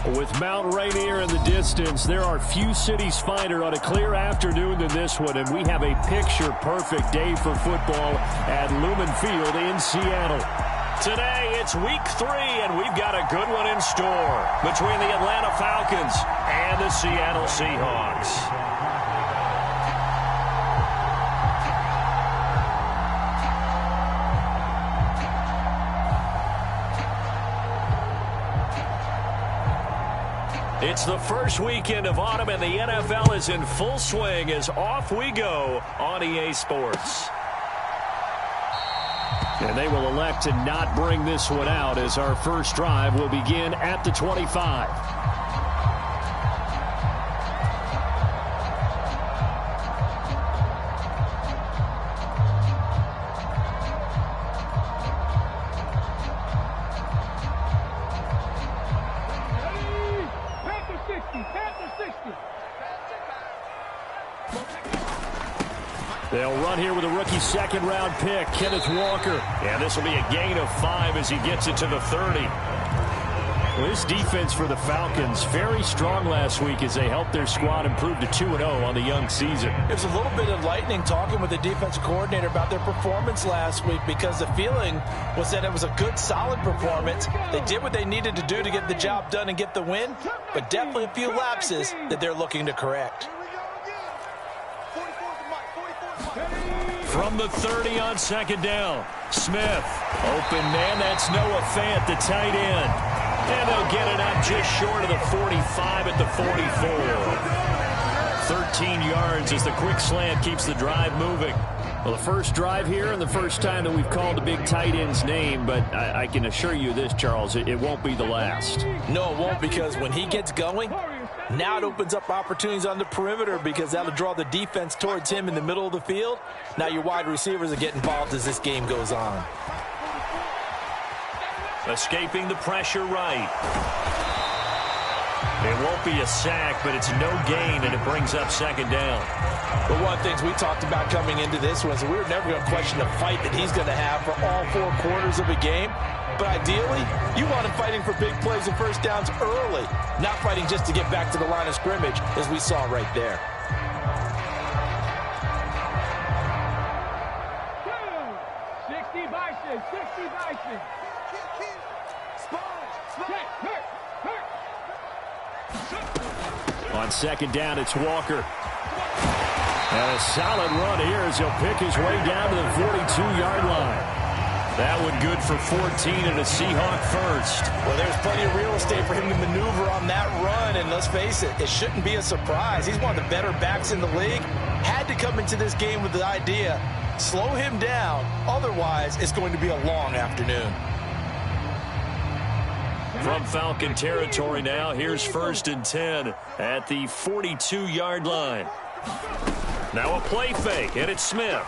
With Mount Rainier in the distance, there are few cities finer on a clear afternoon than this one, and we have a picture-perfect day for football at Lumen Field in Seattle. Today, it's week 3, and we've got a good one in store between the Atlanta Falcons and the Seattle Seahawks. It's the first weekend of autumn, and the NFL is in full swing as off we go on EA Sports. And they will elect to not bring this one out as our first drive will begin at the 25. They'll run here with a rookie second-round pick, Kenneth Walker. And this will be a gain of 5 as he gets it to the 30. Well, this defense for the Falcons, very strong last week as they helped their squad improve to 2-0 on the young season. It was a little bit enlightening talking with the defensive coordinator about their performance last week because the feeling was that it was a good, solid performance. They did what they needed to do to get the job done and get the win, but definitely a few lapses that they're looking to correct. From the 30 on second down, Smith. Open man, that's Noah Fant, the tight end. And they'll get it up just short of the 45 at the 44. 13 yards as the quick slant keeps the drive moving. Well, the first drive here and the first time that we've called the big tight end's name, but I can assure you this, Charles, it won't be the last. No, it won't, because when he gets going, now it opens up opportunities on the perimeter because that'll draw the defense towards him in the middle of the field. Now your wide receivers will get involved as this game goes on. Escaping the pressure right. It won't be a sack, but it's no gain, and it brings up second down. But one of the things we talked about coming into this was we were never going to question the fight that he's going to have for all 4 quarters of a game. But ideally, you want him fighting for big plays and first downs early, not fighting just to get back to the line of scrimmage, as we saw right there. On second down, it's Walker. And a solid run here as he'll pick his way down to the 42-yard line. That one good for 14 and a Seahawk first. Well, there's plenty of real estate for him to maneuver on that run, and let's face it, it shouldn't be a surprise. He's one of the better backs in the league. Had to come into this game with the idea, slow him down, otherwise it's going to be a long afternoon. From Falcon territory now, here's 1st and 10 at the 42-yard line. Now a play fake, and it's Smith.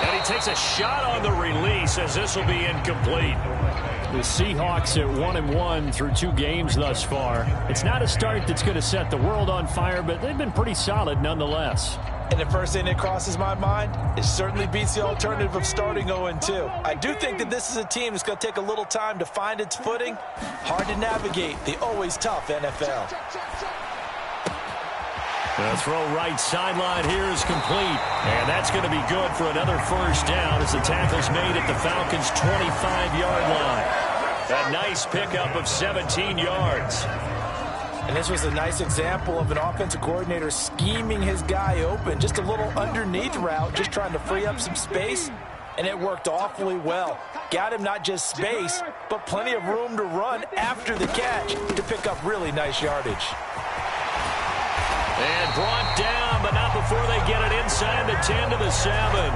And he takes a shot on the release as this will be incomplete. The Seahawks at 1-1 through 2 games thus far. It's not a start that's going to set the world on fire, but they've been pretty solid nonetheless. And the first thing that crosses my mind, it certainly beats the alternative of starting 0-2. I do think that this is a team that's going to take a little time to find its footing. Hard to navigate the always tough NFL. The throw right sideline here is complete. And that's going to be good for another first down as the tackle's made at the Falcons' 25-yard line. A nice pickup of 17 yards. And this was a nice example of an offensive coordinator scheming his guy open. Just a little underneath route, just trying to free up some space. And it worked awfully well. Got him not just space, but plenty of room to run after the catch to pick up really nice yardage. And brought down, but not before they get it inside the 10 to the 7.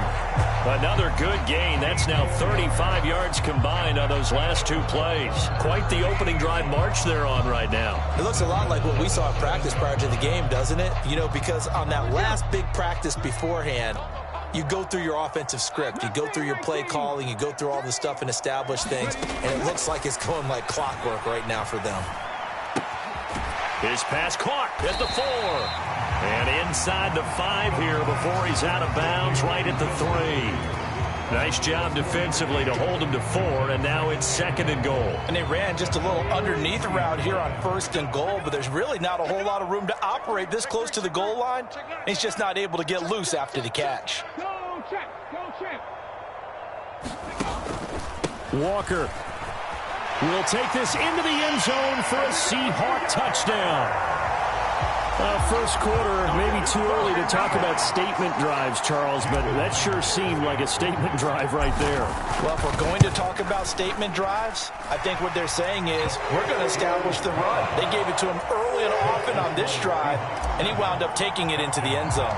Another good gain. That's now 35 yards combined on those last 2 plays. Quite the opening drive march they're on right now. It looks a lot like what we saw in practice prior to the game, doesn't it? You know, because on that last big practice beforehand, you go through your offensive script. You go through your play calling. You go through all the stuff and establish things. And it looks like it's going like clockwork right now for them. His pass caught at the 4. And inside the 5 here before he's out of bounds right at the 3. Nice job defensively to hold him to 4, and now it's 2nd and goal. And they ran just a little underneath route here on 1st and goal, but there's really not a whole lot of room to operate this close to the goal line. He's just not able to get loose after the catch. Walker will take this into the end zone for a Seahawk touchdown. First quarter, maybe too early to talk about statement drives, Charles, but that sure seemed like a statement drive right there. Well, if we're going to talk about statement drives, I think what they're saying is we're going to establish the run. They gave it to him early and often on this drive, and he wound up taking it into the end zone.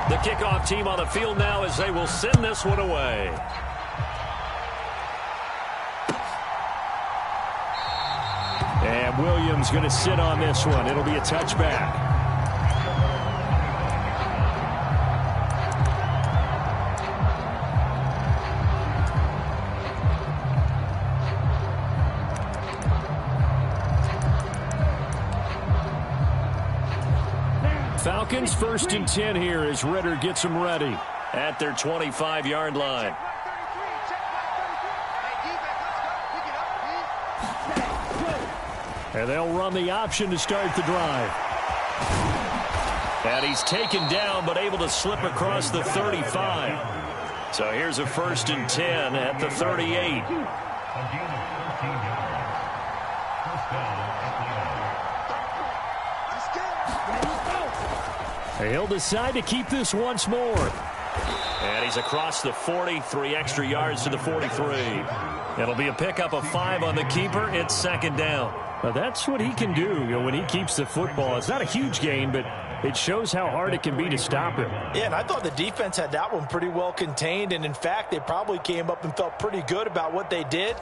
The kickoff team on the field now as they will send this one away. And Williams going to sit on this one. It'll be a touchback. Falcons 1st and 10 here as Ridder gets them ready at their 25-yard line. And they'll run the option to start the drive. And he's taken down but able to slip across the 35. So here's a 1st and 10 at the 38. He'll decide to keep this once more. And he's across the 40, 3 extra yards to the 43. It'll be a pickup of 5 on the keeper. It's 2nd down. Well, that's what he can do, when he keeps the football. It's not a huge gain, but it shows how hard it can be to stop him. Yeah, and I thought the defense had that one pretty well contained, and in fact, they probably came up and felt pretty good about what they did.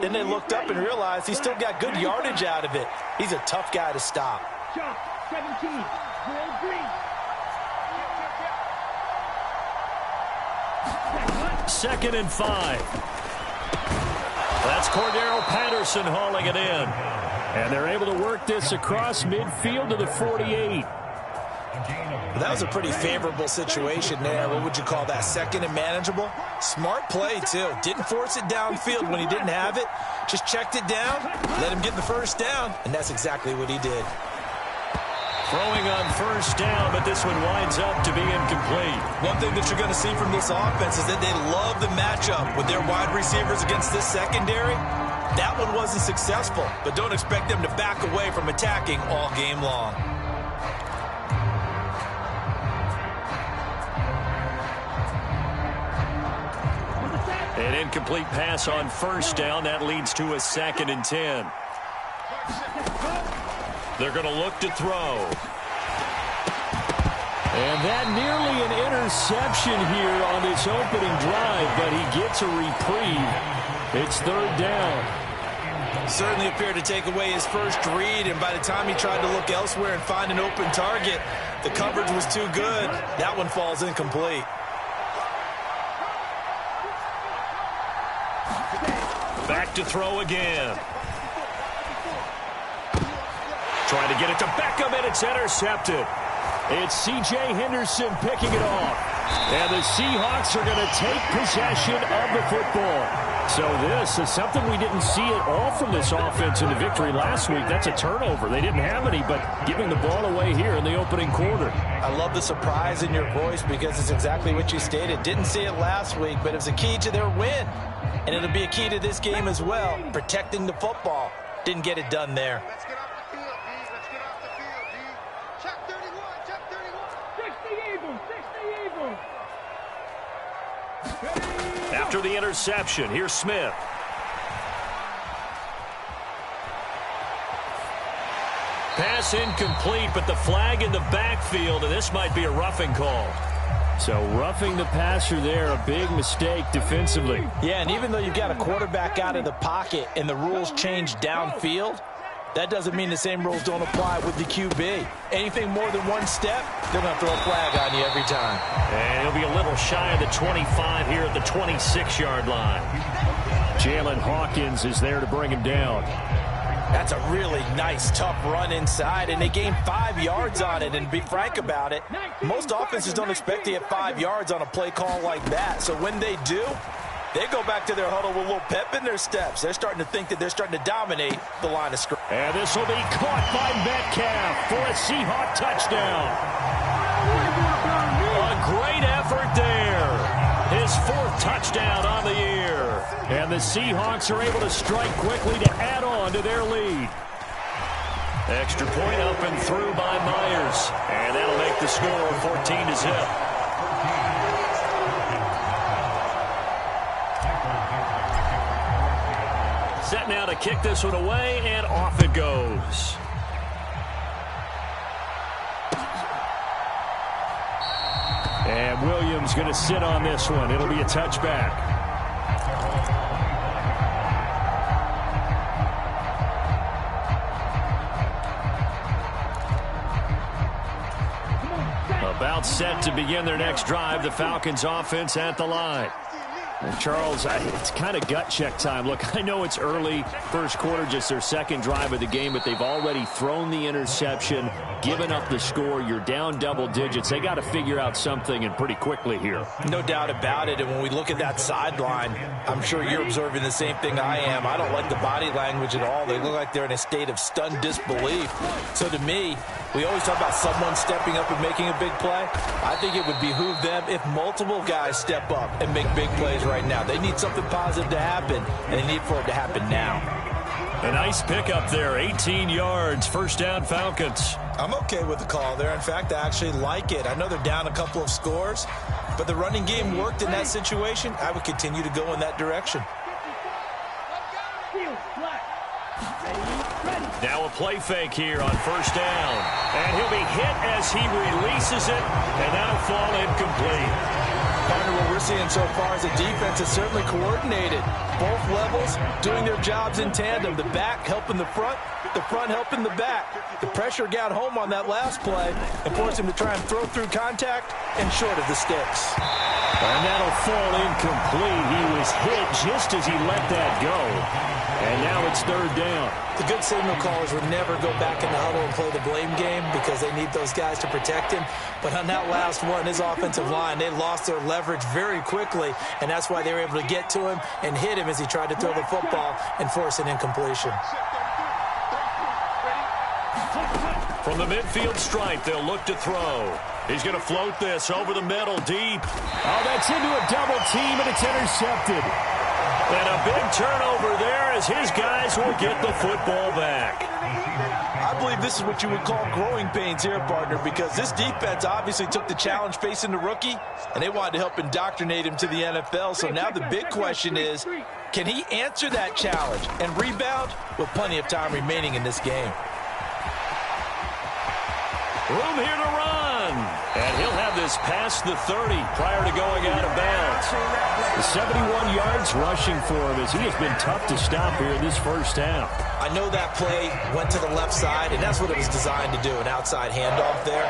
Then they looked up and realized he still got good yardage out of it. He's a tough guy to stop. 17, Second and 5. That's Cordero Patterson hauling it in. And they're able to work this across midfield to the 48. That was a pretty favorable situation there. What would you call that? 2nd and manageable? Smart play, too. Didn't force it downfield when he didn't have it. Just checked it down, let him get the 1st down, and that's exactly what he did. Throwing on 1st down, but this one winds up to be incomplete. One thing that you're going to see from this offense is that they love the matchup with their wide receivers against this secondary. That one wasn't successful, but don't expect them to back away from attacking all game long. An incomplete pass on 1st down. That leads to a 2nd and 10. They're going to look to throw. And that nearly an interception here on this opening drive, but he gets a reprieve. It's 3rd down. Certainly appeared to take away his first read, and by the time he tried to look elsewhere and find an open target, the coverage was too good. That one falls incomplete. Back to throw again. Trying to get it to Beckham, and it's intercepted. It's C.J. Henderson picking it off. And the Seahawks are going to take possession of the football. So this is something we didn't see at all from this offense in the victory last week. That's a turnover. They didn't have any, but giving the ball away here in the opening quarter. I love the surprise in your voice because it's exactly what you stated. Didn't see it last week, but it was a key to their win. And it'll be a key to this game as well, protecting the football. Didn't get it done there. Let's get off the field, D. Let's get off the field, D. Check 31, check 31. 60 Eagles, 60 Eagles. After the interception, here's Smith. Pass incomplete, but the flag in the backfield, and this might be a roughing call. So roughing the passer there, a big mistake defensively. Yeah, and even though you've got a quarterback out of the pocket and the rules change downfield, that doesn't mean the same rules don't apply with the QB. Anything more than one step, they're going to throw a flag on you every time. And he'll be a little shy of the 25 here at the 26-yard line. Jalen Hawkins is there to bring him down. That's a really nice, tough run inside, and they gained 5 yards on it. And to be frank about it, most offenses don't expect to get 5 yards on a play call like that. So when they do, they go back to their huddle with a little pep in their steps. They're starting to think that they're starting to dominate the line of scrimmage. And this will be caught by Metcalf for a Seahawk touchdown. A great effort there. His 4th touchdown on the year. And the Seahawks are able to strike quickly to add on to their lead. Extra point up and through by Myers. And that'll make the score 14-0. Set now to kick this one away, and off it goes. And Williams going to sit on this one. It'll be a touchback. About set to begin their next drive. The Falcons offense at the line. And Charles, it's kind of gut check time. Look, I know it's early, first quarter, just their second drive of the game, but they've already thrown the interception, given up the score. You're down double digits. They got to figure out something, and pretty quickly here. No doubt about it. And when we look at that sideline, I'm sure you're observing the same thing I am. I don't like the body language at all. They look like they're in a state of stunned disbelief. So to me, we always talk about someone stepping up and making a big play. I think it would behoove them if multiple guys step up and make big plays right now. They need something positive to happen, and they need for it to happen now. A nice pickup there, 18 yards, first down Falcons. I'm okay with the call there. In fact, I actually like it. I know they're down a couple of scores, but the running game worked in that situation. I would continue to go in that direction. Now a play fake here on first down. And he'll be hit as he releases it, and that'll fall incomplete. Partner, what we're seeing so far is the defense is certainly coordinated. Both levels doing their jobs in tandem. The back helping the front helping the back. The pressure got home on that last play and forced him to try and throw through contact and short of the sticks. And that'll fall incomplete. He was hit just as he let that go. And now it's third down. The good signal callers would never go back in the huddle and play the blame game because they need those guys to protect him. But on that last one, his offensive line, they lost their leverage very quickly, and that's why they were able to get to him and hit him as he tried to throw the football and force an incompletion. From the midfield stripe, they'll look to throw. He's going to float this over the middle deep. Oh, that's into a double team, and it's intercepted. And a big turnover there as his guys will get the football back. I believe this is what you would call growing pains here, partner, because this defense obviously took the challenge facing the rookie, and they wanted to help indoctrinate him to the NFL. So now the big question is, can he answer that challenge and rebound with plenty of time remaining in this game? Room here to run. And he'll have this past the 30 prior to going out of bounds. 71 yards rushing for him as he has been tough to stop here in this first half. I know that play went to the left side, and that's what it was designed to do, an outside handoff there.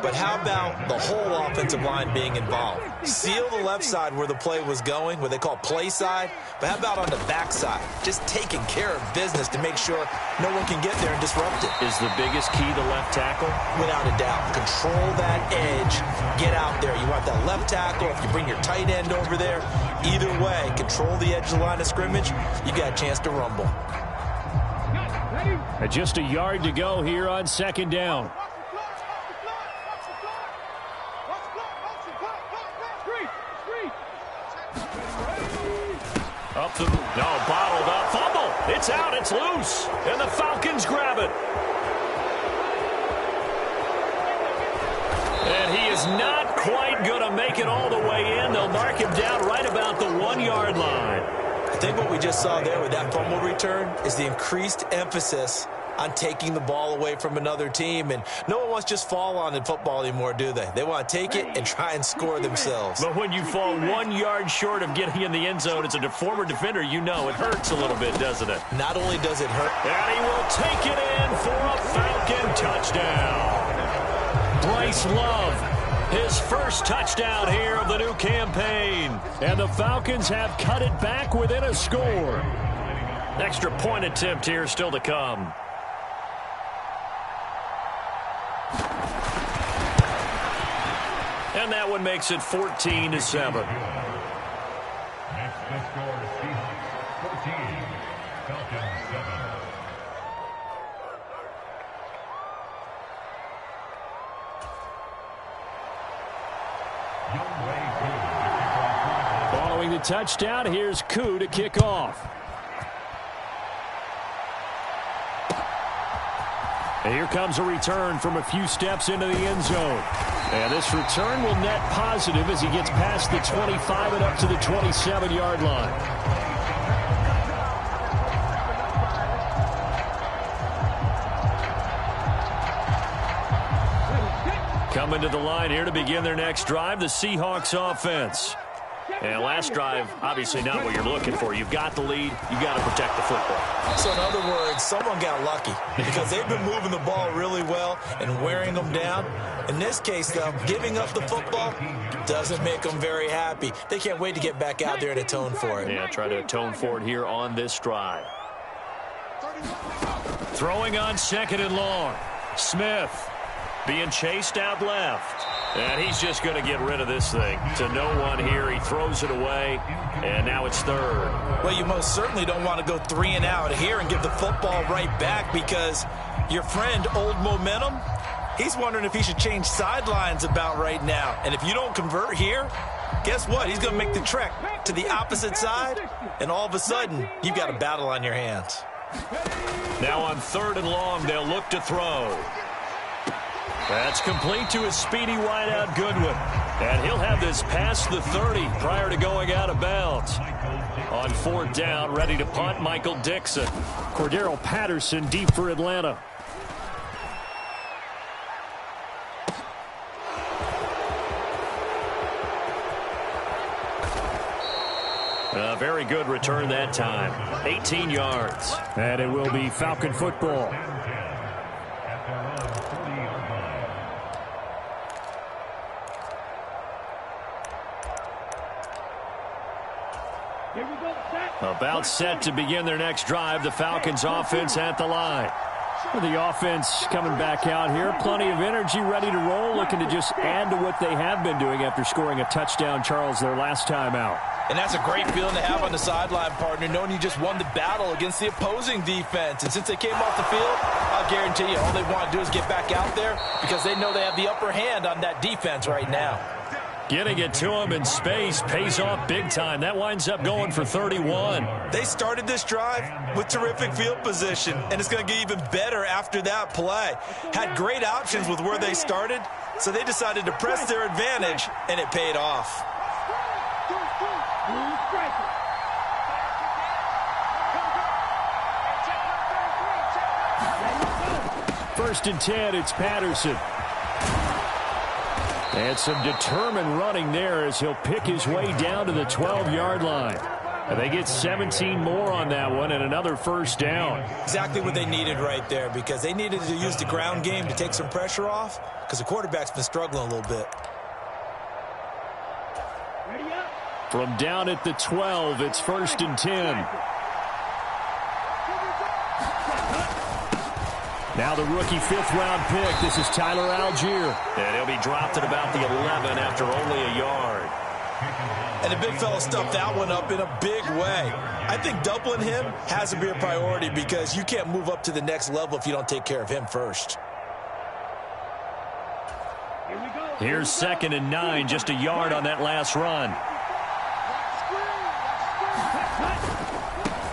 But how about the whole offensive line being involved? Seal the left side where the play was going, what they call play side. But how about on the back side? Just taking care of business to make sure no one can get there and disrupt it. Is the biggest key the left tackle? Without a doubt. Control that edge. Get out there. You want that left tackle. If you bring your tight end over there, either way, control the edge of the line of scrimmage, you got a chance to rumble. Just a yard to go here on second down. Bottled up. Fumble. It's out. It's loose. And the Falcons grab it. And he is not quite going to make it all the way in. They'll mark him down right about the 1-yard line. I think what we just saw there with that fumble return is the increased emphasis on taking the ball away from another team. And no one wants to just fall on in football anymore, do they? They want to take it and try and score themselves. But when you fall 1 yard short of getting in the end zone as a former defender, you know it hurts a little bit, doesn't it? Not only does it hurt. And he will take it in for a Falcon touchdown. Bryce Love, his first touchdown here of the new campaign. And the Falcons have cut it back within a score. Extra point attempt here still to come. And that one makes it 14-7. Next, the score is Seahawks 14, Falcons 7. Following the touchdown, here's Koo to kick off. And here comes a return from a few steps into the end zone. And this return will net positive as he gets past the 25 and up to the 27-yard line. Coming to the line here to begin their next drive, the Seahawks offense. And last drive, obviously not what you're looking for. You've got the lead. You've got to protect the football. So in other words, someone got lucky because they've been moving the ball really well and wearing them down. In this case, though, giving up the football doesn't make them very happy. They can't wait to get back out there and atone for it. Yeah, try to atone for it here on this drive. Throwing on 2nd and long. Smith being chased out left. And he's just going to get rid of this thing. To no one here. He throws it away. And now it's 3rd. Well, you most certainly don't want to go 3 and out here and give the football right back because your friend, Old Momentum, he's wondering if he should change sidelines about right now. And if you don't convert here, guess what? He's going to make the trek to the opposite side. And all of a sudden, you've got a battle on your hands. Now on 3rd and long, they'll look to throw. That's complete to his speedy wideout Goodwin. And he'll have this past the 30 prior to going out of bounds. On 4th down, ready to punt, Michael Dixon. Cordero Patterson deep for Atlanta. A very good return that time. 18 yards. And it will be Falcon football. About set to begin their next drive. The Falcons offense at the line. The offense coming back out here. Plenty of energy, ready to roll, looking to just add to what they have been doing after scoring a touchdown, Charles, their last time out. And that's a great feeling to have on the sideline, partner, knowing you just won the battle against the opposing defense. And since they came off the field, I'll guarantee you all they want to do is get back out there because they know they have the upper hand on that defense right now. Getting it to him in space pays off big time. That winds up going for 31. They started this drive with terrific field position, and it's going to get even better after that play. Had great options with where they started, so they decided to press their advantage, and it paid off. First and 10, it's Patterson. And some determined running there as he'll pick his way down to the 12-yard line. And they get 17 more on that one and another first down. Exactly what they needed right there because they needed to use the ground game to take some pressure off because the quarterback's been struggling a little bit. From down at the 12, it's 1st and 10. Now the rookie 5th-round pick. This is Tyler Algier. And he'll be dropped at about the 11 after only a yard. And the big fella stuffed that one up in a big way. I think doubling him has to be a priority because you can't move up to the next level if you don't take care of him first. Here's 2nd and 9, just a yard on that last run.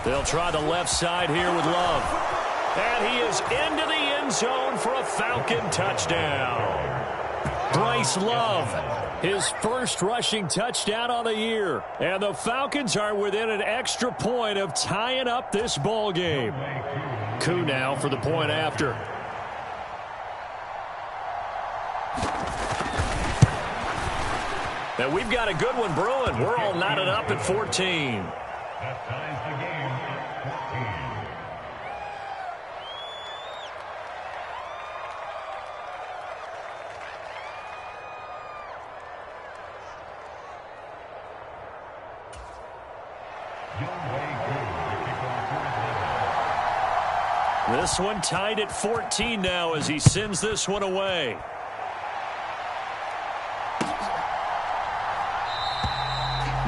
They'll try the left side here with Love. And he is into the end zone for a Falcon touchdown. Bryce Love, his first rushing touchdown on the year. And the Falcons are within an extra point of tying up this ball game. Koo now for the point after. And we've got a good one brewing. We're all knotted up at 14. That ties the game at 14. This one tied at 14 now as he sends this one away.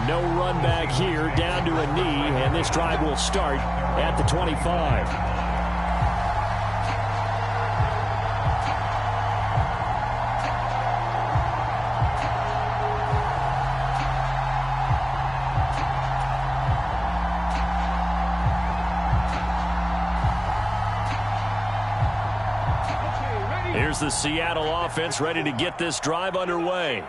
No run back here, down to a knee, and this drive will start at the 25. Here's the Seattle offense ready to get this drive underway.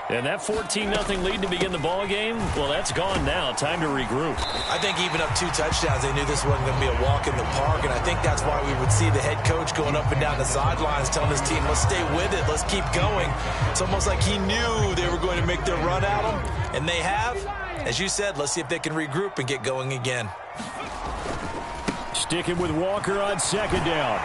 And that 14-0 lead to begin the ball game, well, that's gone now. Time to regroup. I think even up 2 touchdowns, they knew this wasn't going to be a walk in the park, and I think that's why we would see the head coach going up and down the sidelines telling his team, let's stay with it, let's keep going. It's almost like he knew they were going to make their run at him, and they have. As you said, let's see if they can regroup and get going again. Sticking with Walker on second down.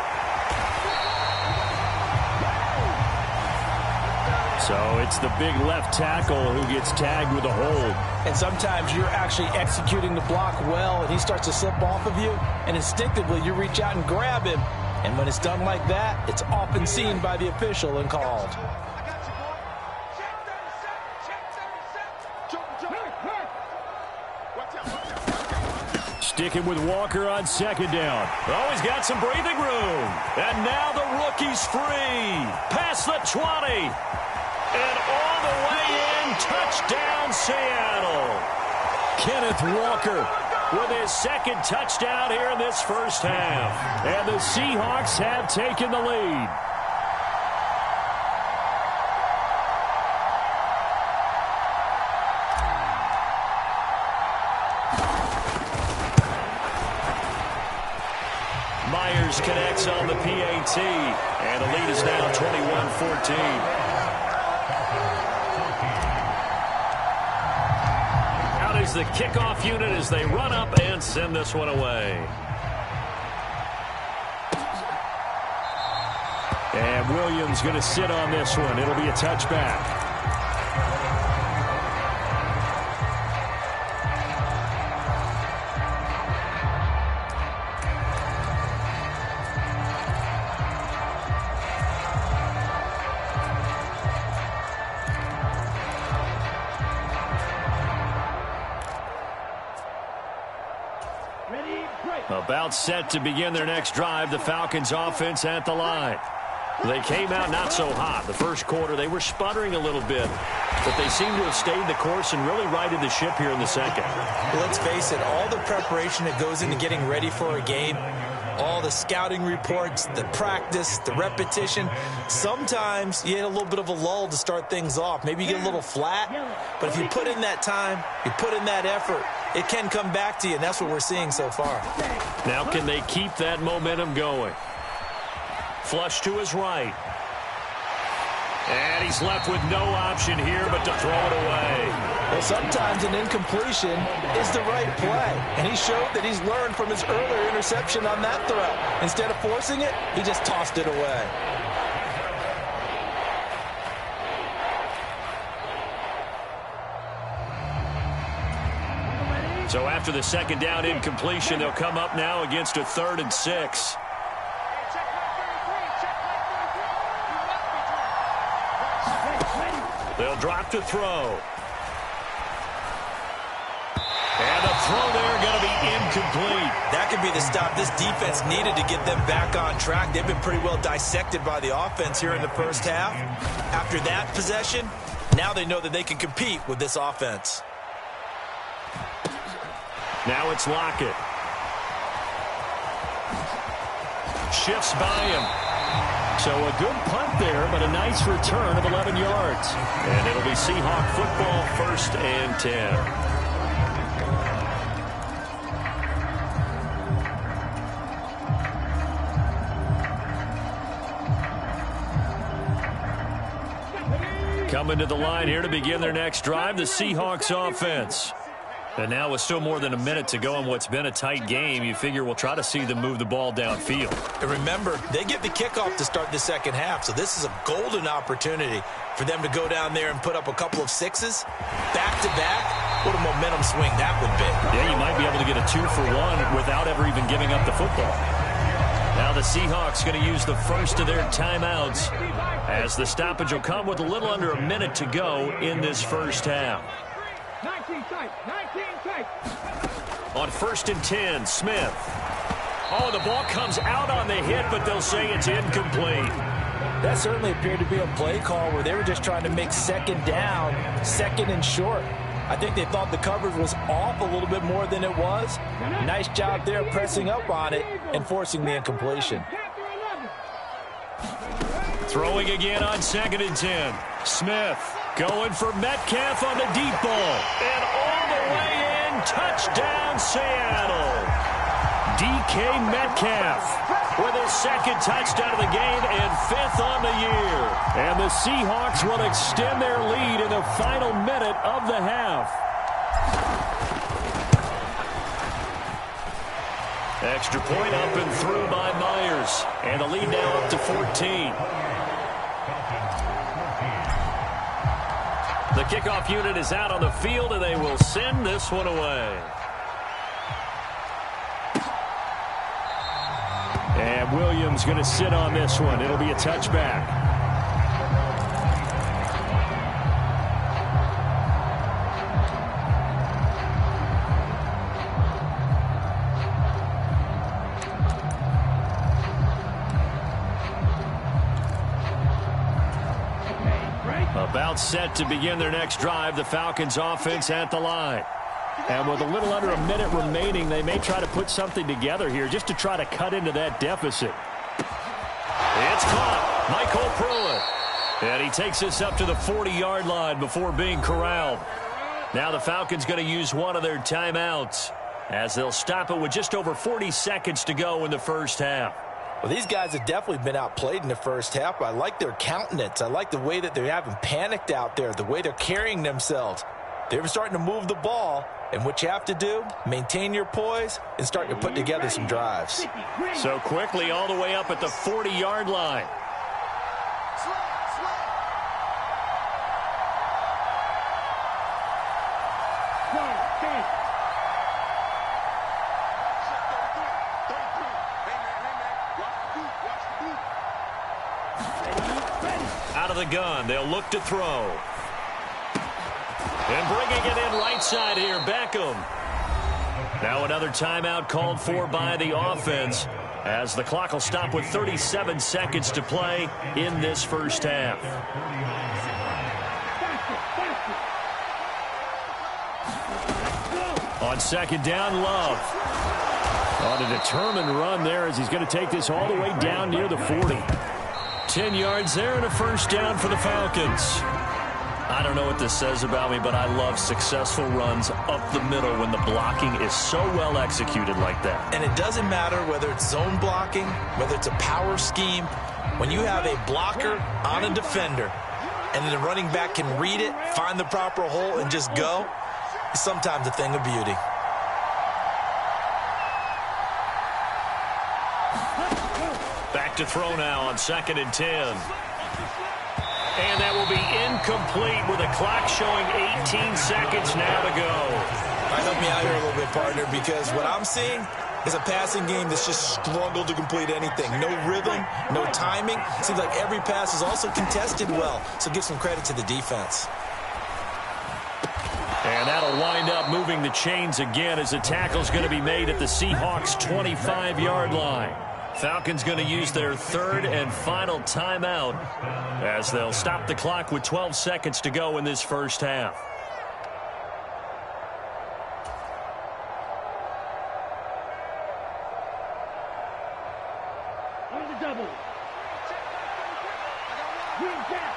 So it's the big left tackle who gets tagged with a hold. And sometimes you're actually executing the block well, and he starts to slip off of you, and instinctively you reach out and grab him. And when it's done like that, it's often seen by the official and called. Sticking with Walker on second down. Oh, he's got some breathing room. And now the rookie's free. Past the 20. And all the way in, touchdown Seattle. Kenneth Walker with his second touchdown here in this first half. And the Seahawks have taken the lead. Myers connects on the PAT. And the lead is now 21-14. Is the kickoff unit as they run up and send this one away. And Williams going to sit on this one. It'll be a touchback. About set to begin their next drive, the Falcons offense at the line. They came out not so hot. The first quarter, they were sputtering a little bit, but they seem to have stayed the course and really righted the ship here in the second. Well, let's face it, all the preparation that goes into getting ready for a game, all the scouting reports, the practice, the repetition, sometimes you hit a little bit of a lull to start things off. Maybe you get a little flat, but if you put in that time, you put in that effort, it can come back to you, and that's what we're seeing so far. Now can they keep that momentum going? Flush to his right. And he's left with no option here but to throw it away. Well, sometimes an incompletion is the right play, and he showed that he's learned from his earlier interception on that throw. Instead of forcing it, he just tossed it away. So after the second down incompletion, they'll come up now against a 3rd and 6. They'll drop to throw. And the throw there going to be incomplete. That could be the stop this defense needed to get them back on track. They've been pretty well dissected by the offense here in the first half. After that possession, now they know that they can compete with this offense. Now it's Lockett. Shifts by him. So a good punt there, but a nice return of 11 yards. And it'll be Seahawk football, 1st and 10. Coming to the line here to begin their next drive, the Seahawks offense. And now with still more than a minute to go in what's been a tight game, you figure we'll try to see them move the ball downfield. And remember, they get the kickoff to start the second half, so this is a golden opportunity for them to go down there and put up a couple of sixes back-to-back. What a momentum swing that would be. Yeah, you might be able to get a 2-for-1 without ever even giving up the football. the Seahawks going to use the first of their timeouts as the stoppage will come with a little under a minute to go in this first half. 19 tight. On 1st and 10, Smith. Oh, the ball comes out on the hit, but they'll say it's incomplete. That certainly appeared to be a play call where they were just trying to make second down, second and short. I think they thought the coverage was off a little bit more than it was. Nice job there pressing up on it and forcing the incompletion. Throwing again on 2nd and 10. Smith going for Metcalf on the deep ball. And all the way in, touchdown Seattle. DK Metcalf with his 2nd touchdown of the game and 5th on the year. And the Seahawks will extend their lead in the final minute of the half. Extra point up and through by Myers. And the lead now up to 14. The kickoff unit is out on the field, and they will send this one away. And Williams going to sit on this one. It'll be a touchback. About set to begin their next drive, the Falcons offense at the line. And with a little under a minute remaining, they may try to put something together here just to try to cut into that deficit. It's caught. Michael Pruitt. And he takes this up to the 40-yard line before being corralled. Now the Falcons going to use one of their timeouts as they'll stop it with just over 40 seconds to go in the first half. Well, these guys have definitely been outplayed in the first half. I like their countenance. I like the way that they haven't panicked out there, the way they're carrying themselves. They're starting to move the ball, and what you have to do, maintain your poise and start to put together some drives. So quickly all the way up at the 40-yard line. Out of the gun, they'll look to throw. And bringing it in right side here, Beckham. Now another timeout called for by the offense as the clock will stop with 37 seconds to play in this first half. On 2nd down, Love. On a determined run there as he's going to take this all the way down near the 40. 10 yards there and a first down for the Falcons. I don't know what this says about me, but I love successful runs up the middle when the blocking is so well executed like that. And it doesn't matter whether it's zone blocking, whether it's a power scheme. When you have a blocker on a defender and the running back can read it, find the proper hole, and just go, it's sometimes a thing of beauty. Back to throw now on 2nd and 10. And that will be incomplete with a clock showing 18 seconds now to go. Help me out here a little bit, partner, because what I'm seeing is a passing game that's just struggled to complete anything. No rhythm, no timing. Seems like every pass is also contested well, so give some credit to the defense. And that'll wind up moving the chains again as the tackle's going to be made at the Seahawks' 25-yard line. Falcons going to use their 3rd and final timeout as they'll stop the clock with 12 seconds to go in this first half. On the double. Green gap.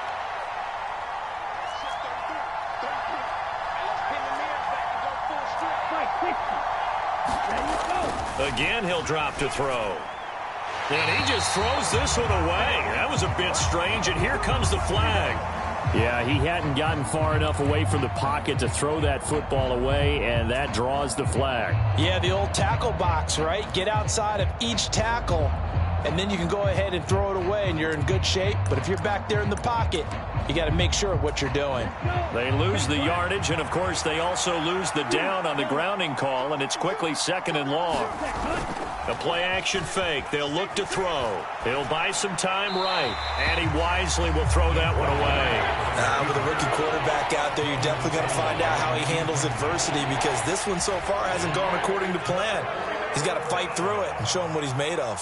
Again, he'll drop to throw. And he just throws this one away. That was a bit strange, and here comes the flag. Yeah, he hadn't gotten far enough away from the pocket to throw that football away, and that draws the flag. Yeah, the old tackle box, right? Get outside of each tackle, and then you can go ahead and throw it away, and you're in good shape. But if you're back there in the pocket, you got to make sure of what you're doing. They lose the yardage, and, of course, they also lose the down on the grounding call, and it's quickly 2nd and long. The play-action fake. They'll look to throw. He'll buy some time right, and he wisely will throw that one away. With a rookie quarterback out there, you're definitely going to find out how he handles adversity, because this one so far hasn't gone according to plan. He's got to fight through it and show him what he's made of.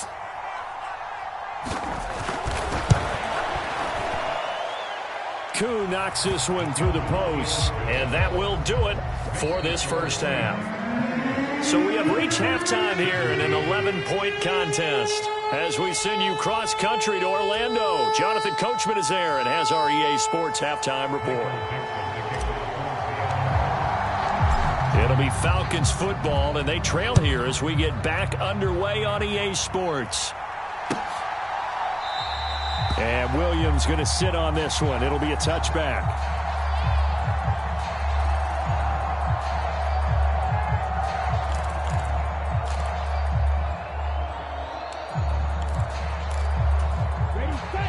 Koo knocks this one through the post, and that will do it for this first half. So we have reached halftime here in an 11-point contest. As we send you cross-country to Orlando, Jonathan Coachman is there and has our EA Sports halftime report. It'll be Falcons football, and they trail here as we get back underway on EA Sports. And Williams going to sit on this one. It'll be a touchback.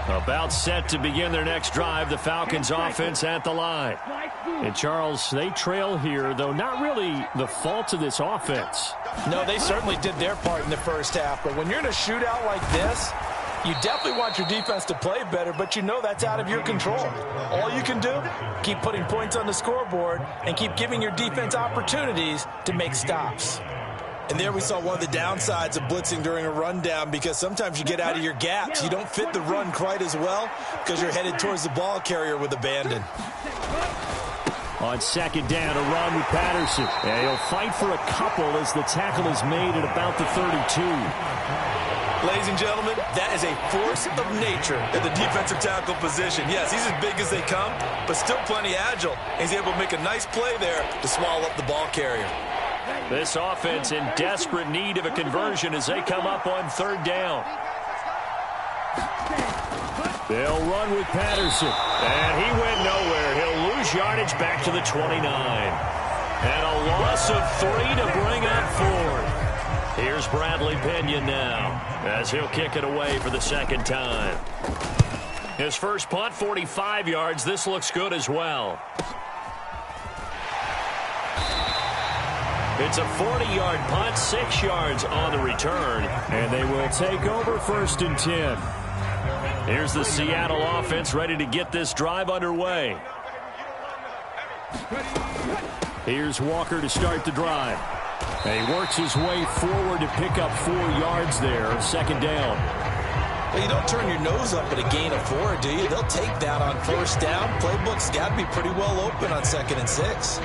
About set to begin their next drive, the Falcons offense at the line. And Charles, they trail here, though not really the fault of this offense. No, they certainly did their part in the first half, but when you're in a shootout like this, you definitely want your defense to play better, but you know that's out of your control. All you can do, keep putting points on the scoreboard and keep giving your defense opportunities to make stops. And there we saw one of the downsides of blitzing during a rundown, because sometimes you get out of your gaps. You don't fit the run quite as well because you're headed towards the ball carrier with abandon. On second down, a run with Patterson. And he'll fight for a couple as the tackle is made at about the 32. Ladies and gentlemen, that is a force of nature at the defensive tackle position. Yes, he's as big as they come, but still plenty agile. He's able to make a nice play there to swallow up the ball carrier. This offense in desperate need of a conversion as they come up on third down. They'll run with Patterson. And he went nowhere. He'll lose yardage back to the 29. And a loss of 3 to bring up fourth. Here's Bradley Pinion now as he'll kick it away for the second time. His first punt, 45 yards. This looks good as well. It's a 40-yard punt, 6 yards on the return, and they will take over first and 10. Here's the Seattle offense ready to get this drive underway. Here's Walker to start the drive. And he works his way forward to pick up 4 yards there, second down. Well, you don't turn your nose up at a gain of 4, do you? They'll take that on first down. Playbook's got to be pretty well open on 2nd and 6.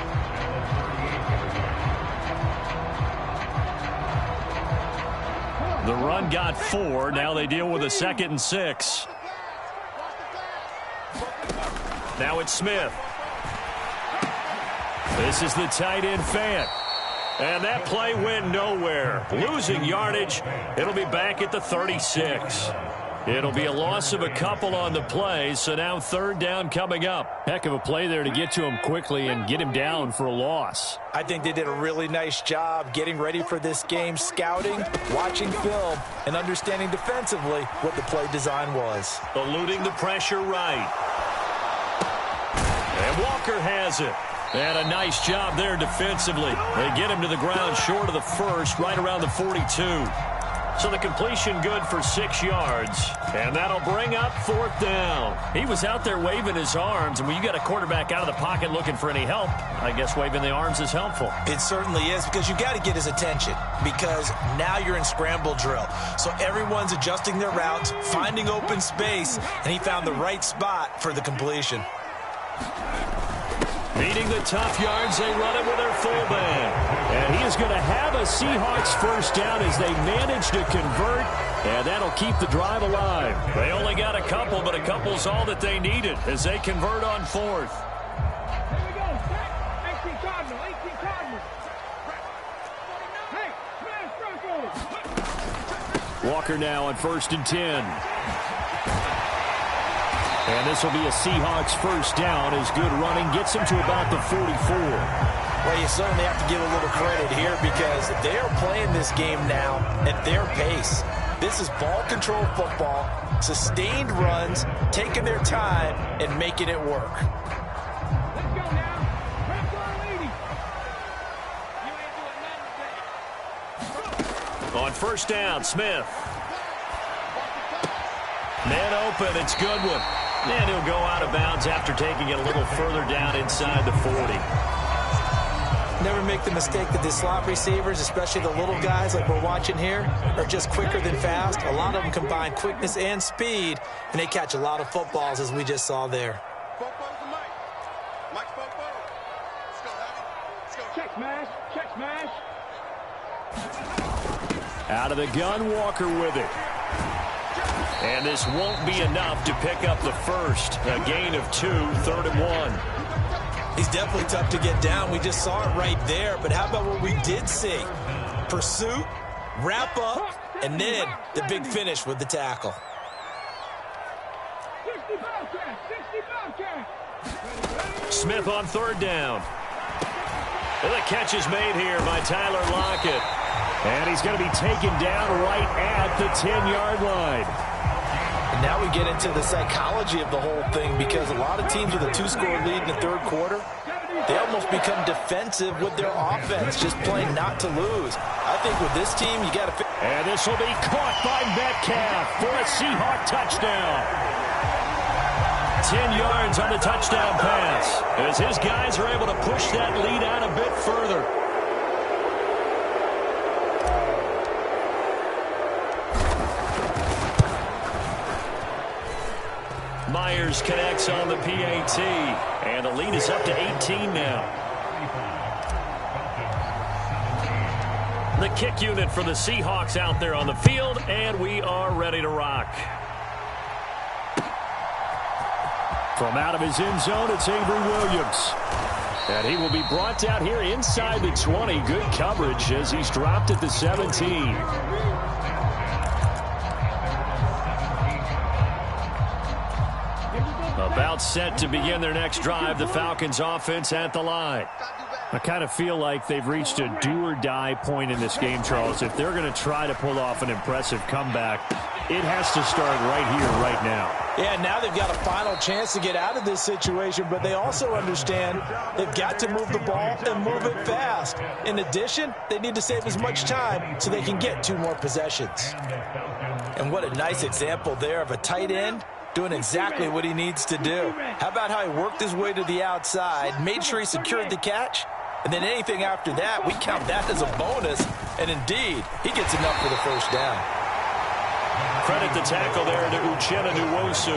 The run got 4. Now they deal with a 2nd and 6. Now it's Smith. This is the tight end Fant. And that play went nowhere. Losing yardage. It'll be back at the 36. It'll be a loss of a couple on the play, so now third down coming up. Heck of a play there to get to him quickly and get him down for a loss. I think they did a really nice job getting ready for this game, scouting, watching film, and understanding defensively what the play design was. Eluding the pressure right. And Walker has it. And a nice job there defensively. They get him to the ground short of the first, right around the 42. So the completion good for 6 yards. And that'll bring up fourth down. He was out there waving his arms. And when you got a quarterback out of the pocket looking for any help, I guess waving the arms is helpful. It certainly is, because you got to get his attention, because now you're in scramble drill. So everyone's adjusting their routes, finding open space, and he found the right spot for the completion. Beating the tough yards, they run it with their fullback. And he is going to have a Seahawks first down as they manage to convert, and that'll keep the drive alive. They only got a couple, but a couple's all that they needed as they convert on fourth. Here we go. 18 Cardinal. 18 Cardinal. Hey, smash Broncos. Walker now on first and 10. And this will be a Seahawks first down as good running gets them to about the 44. Well, you certainly have to give a little credit here, because they are playing this game now at their pace. This is ball control football, sustained runs, taking their time, and making it work. Let's go now. Press our lady. You ain't doing nothing today. On first down. Smith. Man open. It's Goodwin. And he'll go out of bounds after taking it a little further down inside the 40. Never make the mistake that the slot receivers, especially the little guys like we're watching here, are just quicker than fast. A lot of them combine quickness and speed, and they catch a lot of footballs, as we just saw there. Check smash. Check smash. Out of the gun, Walker with it. And this won't be enough to pick up the first. A gain of 2, 3rd and 1. He's definitely tough to get down. We just saw it right there. But how about what we did see? Pursuit, wrap up, and then the big finish with the tackle. 65 catch. 65 catch. Smith on 3rd down. And the catch is made here by Tyler Lockett. And he's going to be taken down right at the 10-yard line. And now we get into the psychology of the whole thing, because a lot of teams with a 2-score lead in the 3rd quarter, they almost become defensive with their offense, just playing not to lose. I think with this team, you got to... And this will be caught by Metcalf for a Seahawk touchdown. 10 yards on the touchdown pass, as his guys are able to push that lead out a bit further. Myers connects on the PAT, and the lead is up to 18 now. The kick unit for the Seahawks out there on the field, and we are ready to rock. From out of his end zone, it's Avery Williams. And he will be brought out here inside the 20. Good coverage as he's dropped at the 17. About set to begin their next drive, the Falcons offense at the line. I kind of feel like they've reached a do-or-die point in this game, Charles. If they're going to try to pull off an impressive comeback, it has to start right here, right now. Yeah, now they've got a final chance to get out of this situation, but they also understand they've got to move the ball and move it fast. In addition, they need to save as much time so they can get 2 more possessions. And what a nice example there of a tight end doing exactly what he needs to do. How about how he worked his way to the outside, made sure he secured the catch, and then anything after that, we count that as a bonus, and indeed, he gets enough for the first down. Credit the tackle there to Uchenna Nwosu.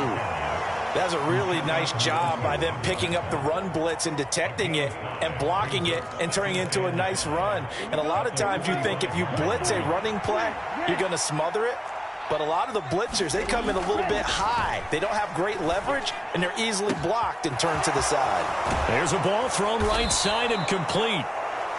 That's a really nice job by them picking up the run blitz and detecting it and blocking it and turning it into a nice run. And a lot of times you think if you blitz a running play, you're going to smother it. But a lot of the blitzers, they come in a little bit high. They don't have great leverage, and they're easily blocked and turned to the side. There's a ball thrown right side and complete.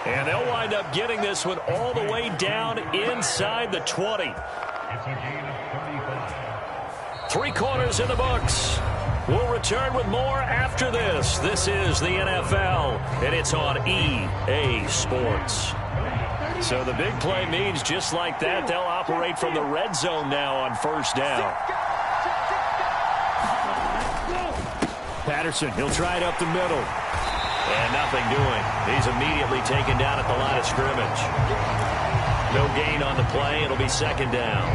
And they'll wind up getting this one all the way down inside the 20. It's a gain of 35. 3 quarters in the books. We'll return with more after this. This is the NFL, and it's on EA Sports. So the big play means just like that, they'll operate from the red zone now on first down. Patterson, he'll try it up the middle. And nothing doing. He's immediately taken down at the line of scrimmage. No gain on the play. It'll be 2nd down.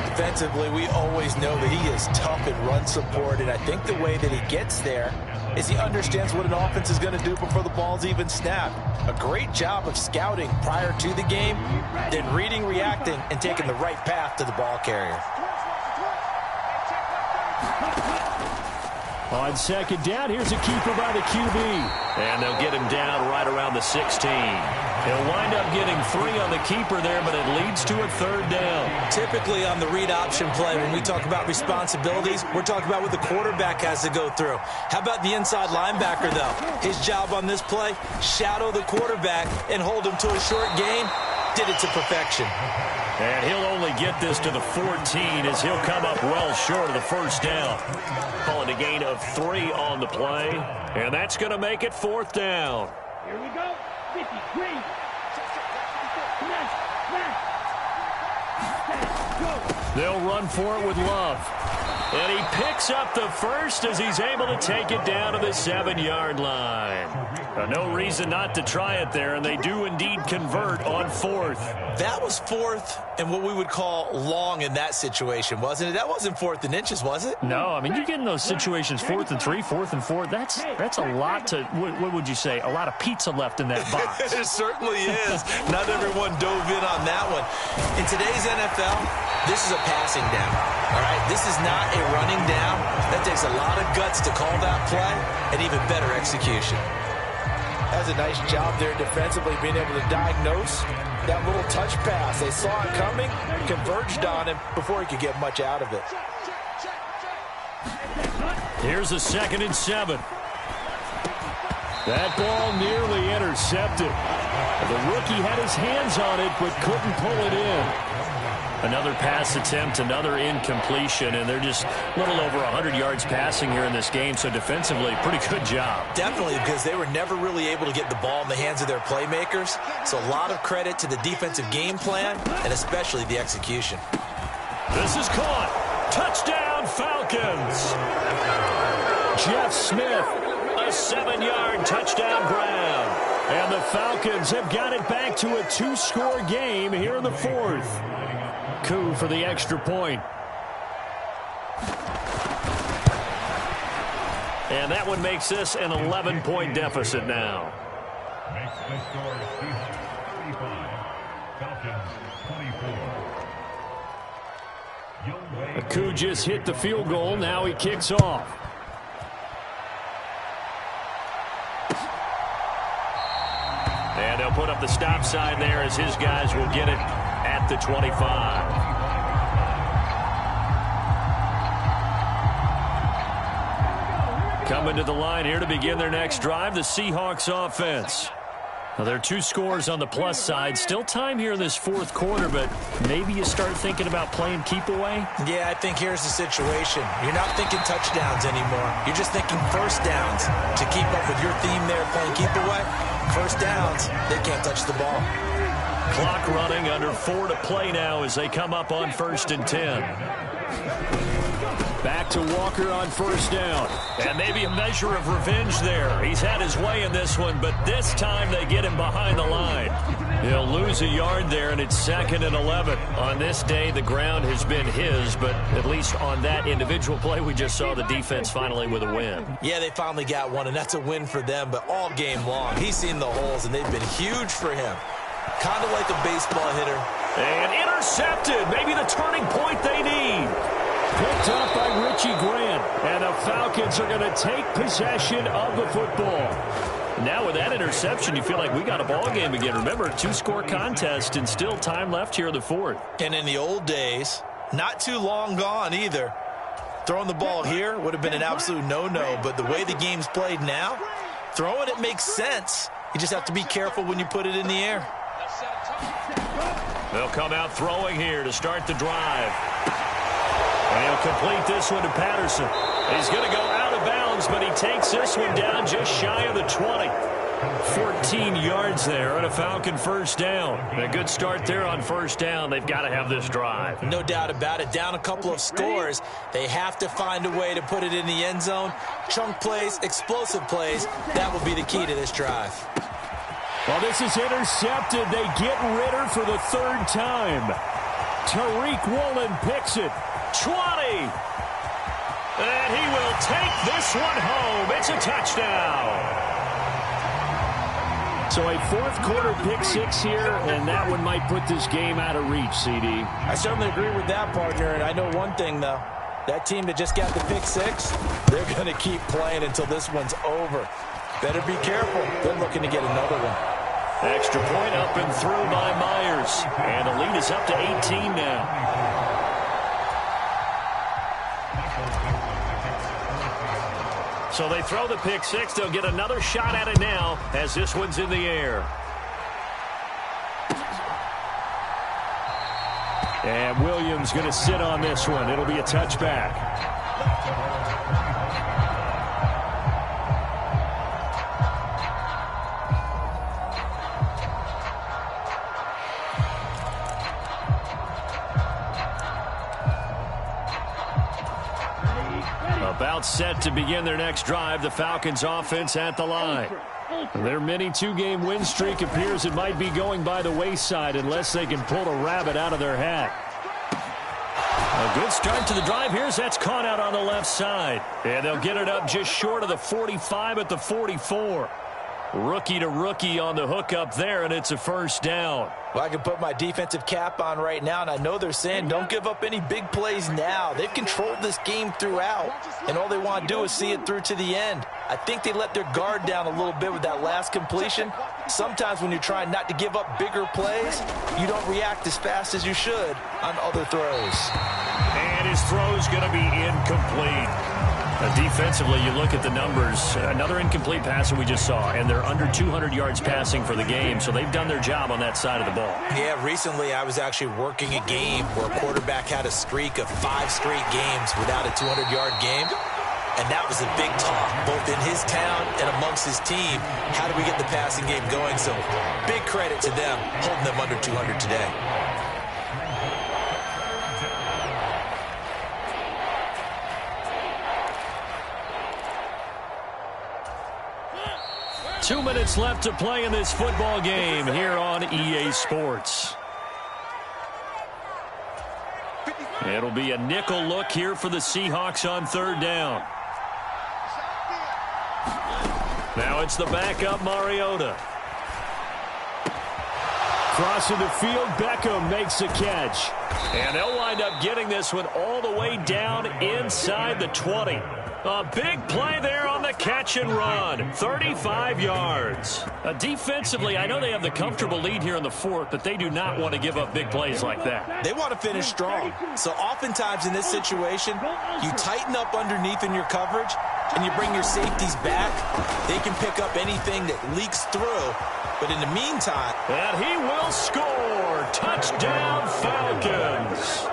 Defensively, we always know that he is tough in run support, and I think the way that he gets there is he understands what an offense is going to do before the ball's even snapped. A great job of scouting prior to the game, then reading, reacting, and taking the right path to the ball carrier. On 2nd down, here's a keeper by the QB. And they'll get him down right around the 16. He'll wind up getting 3 on the keeper there, but it leads to a 3rd down. Typically on the read option play, when we talk about responsibilities, we're talking about what the quarterback has to go through. How about the inside linebacker, though? His job on this play, shadow the quarterback and hold him to a short gain. Did it to perfection. And he'll only get this to the 14 as he'll come up well short of the first down. Calling a gain of 3 on the play. And that's going to make it 4th down. Here we go. 53. They'll run for it with Love. And he picks up the first as he's able to take it down to the 7-yard line. No reason not to try it there, and they do indeed convert on 4th. That was 4th and what we would call long in that situation, wasn't it? That wasn't 4th and inches, was it? No, I mean, you get in those situations 4th and 3, 4th and 4. That's a lot to, what would you say, a lot of pizza left in that box. It certainly is. Not everyone dove in on that one. In today's NFL, this is a passing down. All right, this is not a running down. That takes a lot of guts to call that play and even better execution. That's a nice job there defensively, being able to diagnose that little touch pass. They saw it coming, converged on him before he could get much out of it. Here's a 2nd and 7. That ball nearly intercepted. The rookie had his hands on it but couldn't pull it in. Another pass attempt, another incompletion, and they're just a little over 100 yards passing here in this game, so defensively, pretty good job. Definitely, because they were never really able to get the ball in the hands of their playmakers, so a lot of credit to the defensive game plan and especially the execution. This is caught. Touchdown, Falcons. Jeff Smith, a 7-yard touchdown grab. And the Falcons have got it back to a 2-score game here in the 4th. Coup for the extra point. And that one makes this an 11-point deficit now. Makes the score Seahawks 35, Falcons 24. Coup just hit the field goal. Now he kicks off. And they'll put up the stop sign there as his guys will get it at the 25. Coming to the line here to begin their next drive, the Seahawks offense. Well, there are 2 scores on the plus side. Still time here in this 4th quarter, but maybe you start thinking about playing keep away? Yeah, I think here's the situation. You're not thinking touchdowns anymore. You're just thinking first downs. To keep up with your theme there, playing keep away, first downs, they can't touch the ball. Clock running, under 4 to play now as they come up on 1st and 10. Back to Walker on 1st down. And maybe a measure of revenge there. He's had his way in this one, but this time they get him behind the line. He'll lose a yard there, and it's 2nd and 11. On this day, the ground has been his, but at least on that individual play, we just saw the defense finally with a win. Yeah, they finally got one, and that's a win for them, but all game long, he's seen the holes, and they've been huge for him. Kind of like a baseball hitter. And intercepted. Maybe the turning point they need. Picked up by Richie Grant. And the Falcons are going to take possession of the football. Now with that interception, you feel like we got a ball game again. Remember, 2-score contest and still time left here in the 4th. And in the old days, not too long gone either. Throwing the ball here would have been an absolute no-no, but the way the game's played now, throwing it makes sense. You just have to be careful when you put it in the air. They'll come out throwing here to start the drive. And he'll complete this one to Patterson. He's going to go out of bounds, but he takes this one down just shy of the 20. 14 yards there and a Falcon 1st down. And a good start there on 1st down. They've got to have this drive. No doubt about it. Down a couple of scores. They have to find a way to put it in the end zone. Chunk plays, explosive plays. That will be the key to this drive. Well, this is intercepted. They get Ritter for the 3rd time. Tariq Woolen picks it. 20. And he will take this one home. It's a touchdown. So a 4th quarter pick 6 here, and that one might put this game out of reach, CD. I certainly agree with that, partner, and I know one thing, though. That team that just got the pick 6, they're going to keep playing until this one's over. Better be careful. They're looking to get another one. Extra point up and through by Myers. And the lead is up to 18 now. So they throw the pick 6. They'll get another shot at it now as this one's in the air. And Williams going to sit on this one. It'll be a touchback. About set to begin their next drive, the Falcons offense at the line. Their mini two-game win streak appears it might be going by the wayside unless they can pull a rabbit out of their hat. A good start to the drive here as that's caught out on the left side. And they'll get it up just short of the 45 at the 44. Rookie to rookie on the hookup there, and it's a first down. Well, I can put my defensive cap on right now, and I know they're saying don't give up any big plays now. They've controlled this game throughout, and all they want to do is see it through to the end. I think they let their guard down a little bit with that last completion. Sometimes when you're trying not to give up bigger plays, you don't react as fast as you should on other throws. And his throw's going to be incomplete. Defensively, you look at the numbers. Another incomplete pass that we just saw, and they're under 200 yards passing for the game, so they've done their job on that side of the ball. Yeah, recently I was actually working a game where a quarterback had a streak of 5 straight games without a 200-yard game, and that was a big talk, both in his town and amongst his team. How do we get the passing game going? So big credit to them, holding them under 200 today. 2 minutes left to play in this football game here on EA Sports. It'll be a nickel look here for the Seahawks on third down. Now it's the backup Mariota. Crossing the field, Beckham makes the catch. And they'll wind up getting this one all the way down inside the 20. A big play there on the catch and run. 35 yards. Defensively, I know they have the comfortable lead here in the fourth, but they do not want to give up big plays like that. They want to finish strong. So oftentimes in this situation, you tighten up underneath in your coverage, and you bring your safeties back. They can pick up anything that leaks through. But in the meantime... And he will score. Touchdown, Falcons.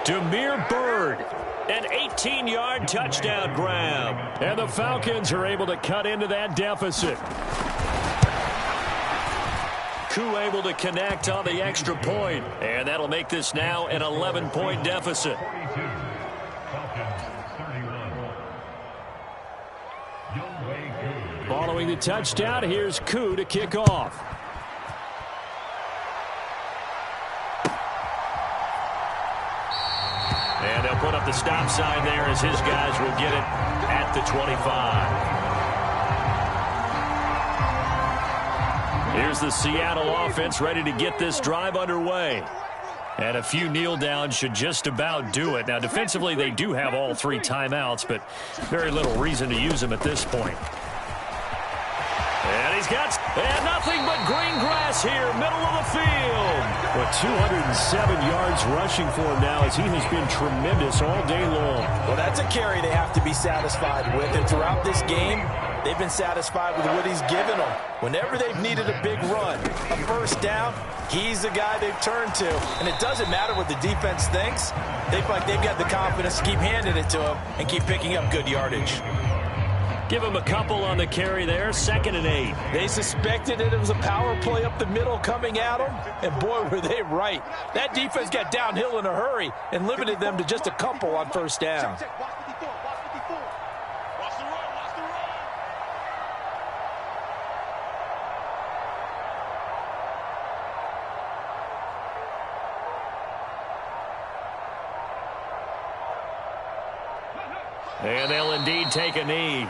Damiere Byrd. An 18-yard touchdown grab. And the Falcons are able to cut into that deficit. Koo able to connect on the extra point. And that'll make this now an 11-point deficit. Following the touchdown, here's Koo to kick off. And they'll put up the stop sign there as his guys will get it at the 25. Here's the Seattle offense ready to get this drive underway. And a few kneel downs should just about do it. Now, defensively, they do have all 3 timeouts, but very little reason to use them at this point. And he's got nothing but green grass here, middle of the field. But 207 yards rushing for him now as he has been tremendous all day long. Well, that's a carry they have to be satisfied with. And throughout this game, they've been satisfied with what he's given them. Whenever they've needed a big run, a first down, he's the guy they've turned to. And it doesn't matter what the defense thinks. They feel like they've got the confidence to keep handing it to him and keep picking up good yardage. Give him a couple on the carry there, 2nd and 8. They suspected it was a power play up the middle coming at them, and boy, were they right. That defense got downhill in a hurry and limited them to just a couple on first down. And they'll indeed take a knee.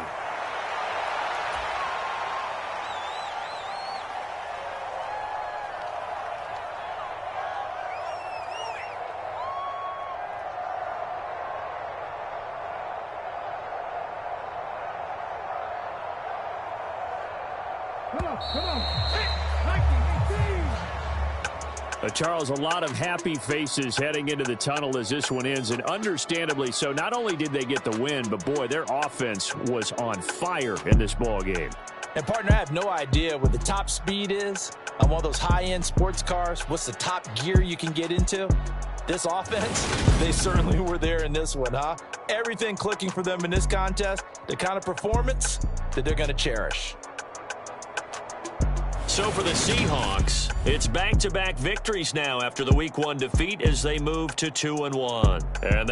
Charles, a lot of happy faces heading into the tunnel as this one ends, and understandably so. Not only did they get the win, but boy, their offense was on fire in this ball game. And partner, I have no idea what the top speed is on one of those high-end sports cars. What's the top gear you can get into? This offense, they certainly were there in this one, huh? Everything clicking for them in this contest, the kind of performance that they're going to cherish. So for the Seahawks, it's back-to-back victories now after the Week 1 defeat as they move to 2-1. And